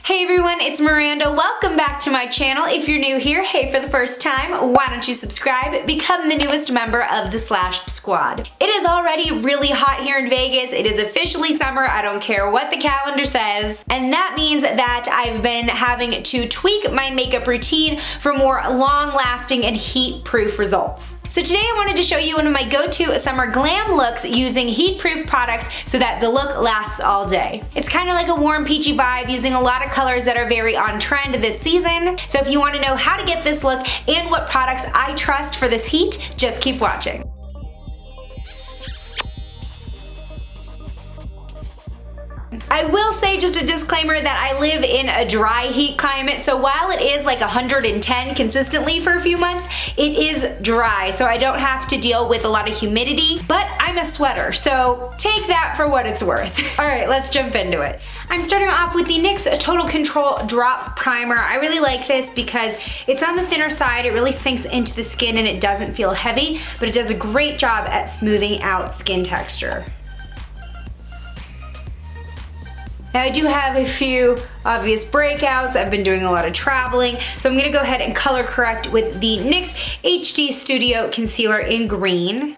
Hey everyone, it's Miranda. Welcome back to my channel. If you're new here, hey for the first time, why don't you subscribe? Become the newest member of the Slashed Squad. It is already really hot here in Vegas. It is officially summer. I don't care what the calendar says. And that means that I've been having to tweak my makeup routine for more long-lasting and heat-proof results. So today I wanted to show you one of my go-to summer glam looks using heat-proof products so that the look lasts all day. It's kind of like a warm peachy vibe using a lot of colors that are very on trend this season. So if you want to know how to get this look and what products I trust for this heat, just keep watching. I will say just a disclaimer that I live in a dry heat climate, so while it is like 110 consistently for a few months, it is dry, so I don't have to deal with a lot of humidity, but I'm a sweater, so take that for what it's worth. Alright, let's jump into it. I'm starting off with the NYX Total Control Drop Primer. I really like this because it's on the thinner side, it really sinks into the skin and it doesn't feel heavy, but it does a great job at smoothing out skin texture. Now I do have a few obvious breakouts. I've been doing a lot of traveling, so I'm gonna go ahead and color correct with the NYX HD Studio Concealer in green.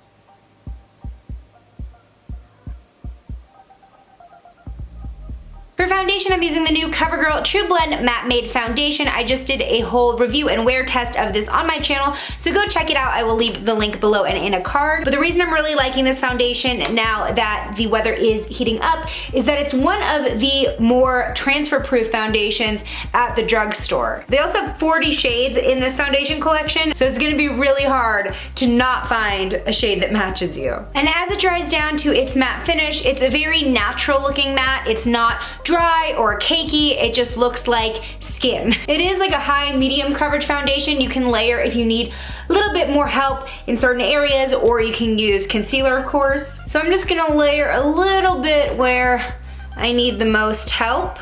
For foundation, I'm using the new Covergirl True Blend Matte Made Foundation. I just did a whole review and wear test of this on my channel, so go check it out. I will leave the link below and in a card. But the reason I'm really liking this foundation now that the weather is heating up is that it's one of the more transfer-proof foundations at the drugstore. They also have 40 shades in this foundation collection, so it's gonna be really hard to not find a shade that matches you. And as it dries down to its matte finish, it's a very natural looking matte. It's not dry or cakey, it just looks like skin. It is like a high medium coverage foundation. You can layer if you need a little bit more help in certain areas, or you can use concealer, of course. So I'm just gonna layer a little bit where I need the most help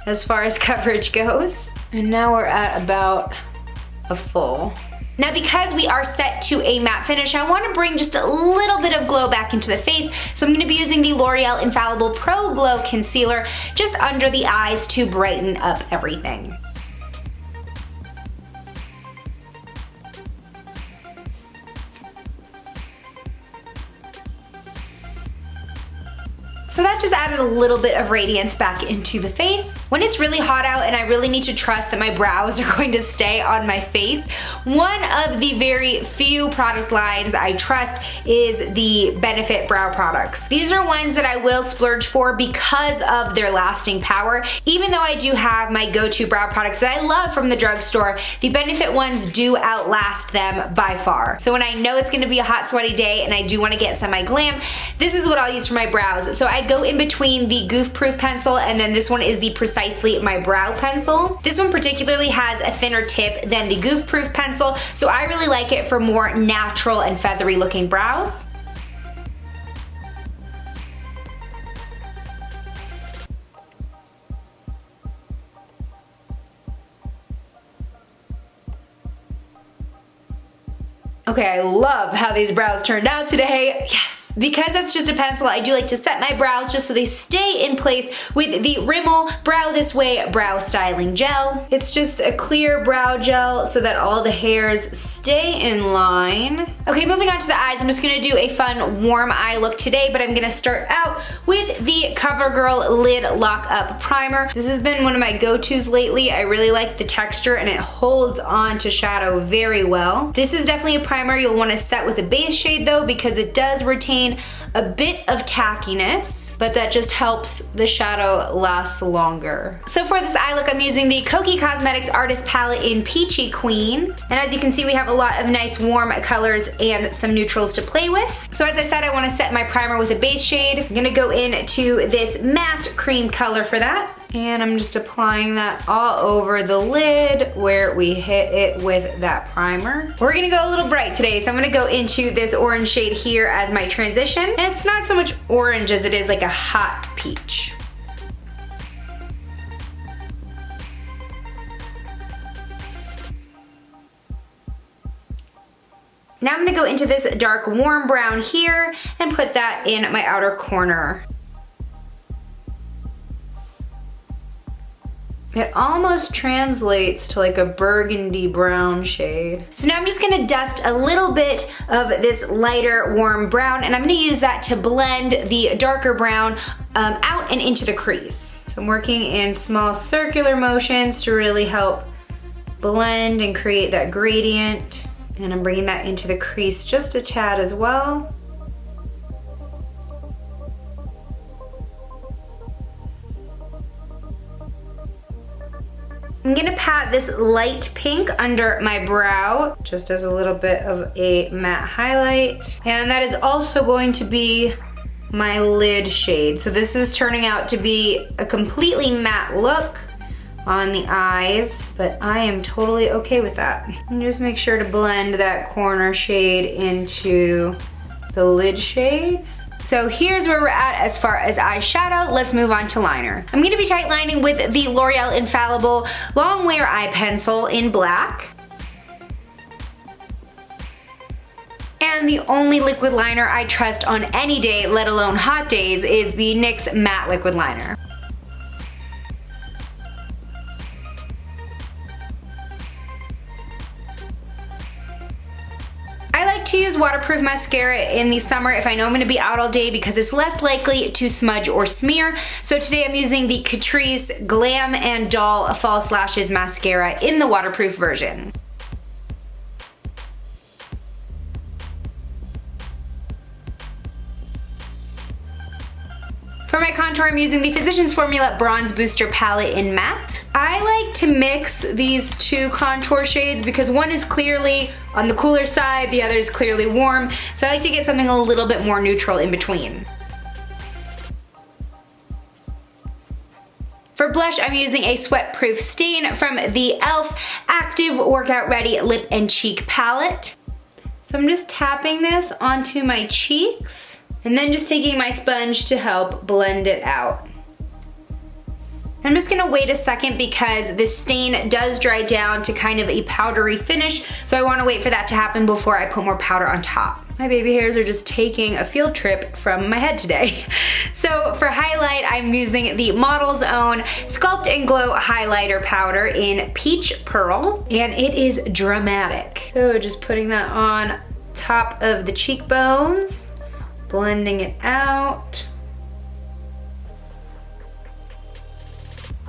as far as coverage goes. And now we're at about a full. Now because we are set to a matte finish, I want to bring just a little bit of glow back into the face, so I'm going to be using the L'Oreal Infallible Pro Glow Concealer just under the eyes to brighten up everything. So that just added a little bit of radiance back into the face. When it's really hot out and I really need to trust that my brows are going to stay on my face, one of the very few product lines I trust is the Benefit Brow products. These are ones that I will splurge for because of their lasting power. Even though I do have my go-to brow products that I love from the drugstore, the Benefit ones do outlast them by far. So when I know it's gonna be a hot, sweaty day and I do wanna get semi-glam, this is what I'll use for my brows. So I go in between the Goof Proof pencil, and then this one is the Precisely My Brow pencil. This one particularly has a thinner tip than the Goof Proof pencil, so I really like it for more natural and feathery looking brows. Okay, I love how these brows turned out today. Yes! Because that's just a pencil, I do like to set my brows just so they stay in place with the Rimmel Brow This Way Brow Styling Gel. It's just a clear brow gel so that all the hairs stay in line. Okay, moving on to the eyes, I'm just gonna do a fun warm eye look today, but I'm gonna start out with the Covergirl Lid Lock Up Primer. This has been one of my go-tos lately. I really like the texture and it holds on to shadow very well. This is definitely a primer you'll wanna set with a base shade though, because it does retain a bit of tackiness, but that just helps the shadow last longer. So for this eye look, I'm using the Kokie Cosmetics Artist Palette in Peachy Queen. And as you can see, we have a lot of nice warm colors and some neutrals to play with. So as I said, I want to set my primer with a base shade. I'm gonna go into this matte cream color for that. And I'm just applying that all over the lid where we hit it with that primer. We're gonna go a little bright today, so I'm gonna go into this orange shade here as my transition. And it's not so much orange as it is like a hot peach. Now I'm gonna go into this dark warm brown here and put that in my outer corner. It almost translates to like a burgundy brown shade. So now I'm just gonna dust a little bit of this lighter warm brown, and I'm gonna use that to blend the darker brown out and into the crease. So I'm working in small circular motions to really help blend and create that gradient. And I'm bringing that into the crease just a tad as well. I'm gonna pat this light pink under my brow, just as a little bit of a matte highlight. And that is also going to be my lid shade. So this is turning out to be a completely matte look on the eyes, but I am totally okay with that. And just make sure to blend that corner shade into the lid shade. So here's where we're at as far as eyeshadow. Let's move on to liner. I'm gonna be tight lining with the L'Oreal Infallible Long Wear Eye Pencil in black. And the only liquid liner I trust on any day, let alone hot days, is the NYX Matte Liquid Liner. I like to use waterproof mascara in the summer if I know I'm gonna be out all day because it's less likely to smudge or smear. So today I'm using the Catrice Glam and Doll False Lashes Mascara in the waterproof version. For my contour, I'm using the Physicians Formula Bronze Booster Palette in matte. I like to mix these two contour shades because one is clearly on the cooler side, the other is clearly warm, so I like to get something a little bit more neutral in between. For blush, I'm using a sweat-proof stain from the e.l.f. Active Workout Ready Lip and Cheek Palette. So I'm just tapping this onto my cheeks, and then just taking my sponge to help blend it out. I'm just gonna wait a second because this stain does dry down to kind of a powdery finish, so I wanna wait for that to happen before I put more powder on top. My baby hairs are just taking a field trip from my head today. So for highlight, I'm using the Model's Own Sculpt and Glow Highlighter Powder in Peach Pearl, and it is dramatic. So just putting that on top of the cheekbones, blending it out.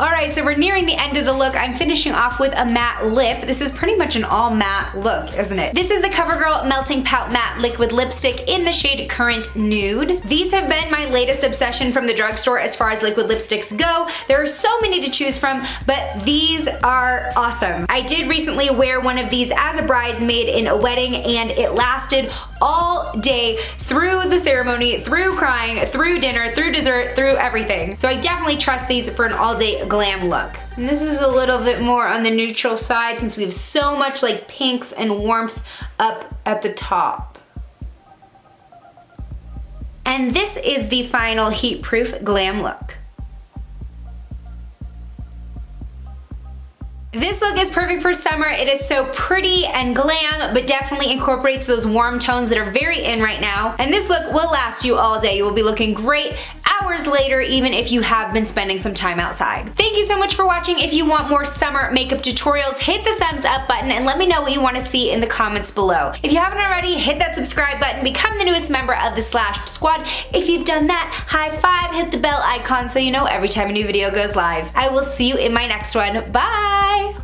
Alright, so we're nearing the end of the look. I'm finishing off with a matte lip. This is pretty much an all matte look, isn't it? This is the Covergirl Melting Pout Matte Liquid Lipstick in the shade Current Nude. These have been my latest obsession from the drugstore as far as liquid lipsticks go. There are so many to choose from, but these are awesome. I did recently wear one of these as a bridesmaid in a wedding, and it lasted all day, through the ceremony, through crying, through dinner, through dessert, through everything. So I definitely trust these for an all-day glam look. And this is a little bit more on the neutral side since we have so much like pinks and warmth up at the top. And this is the final heat-proof glam look. This look is perfect for summer. It is so pretty and glam, but definitely incorporates those warm tones that are very in right now. And this look will last you all day. You will be looking great hours later, even if you have been spending some time outside. Thank you so much for watching. If you want more summer makeup tutorials, hit the thumbs up button and let me know what you want to see in the comments below. If you haven't already, hit that subscribe button, become the newest member of the Slashed Squad. If you've done that, high five, hit the bell icon so you know every time a new video goes live. I will see you in my next one. Bye!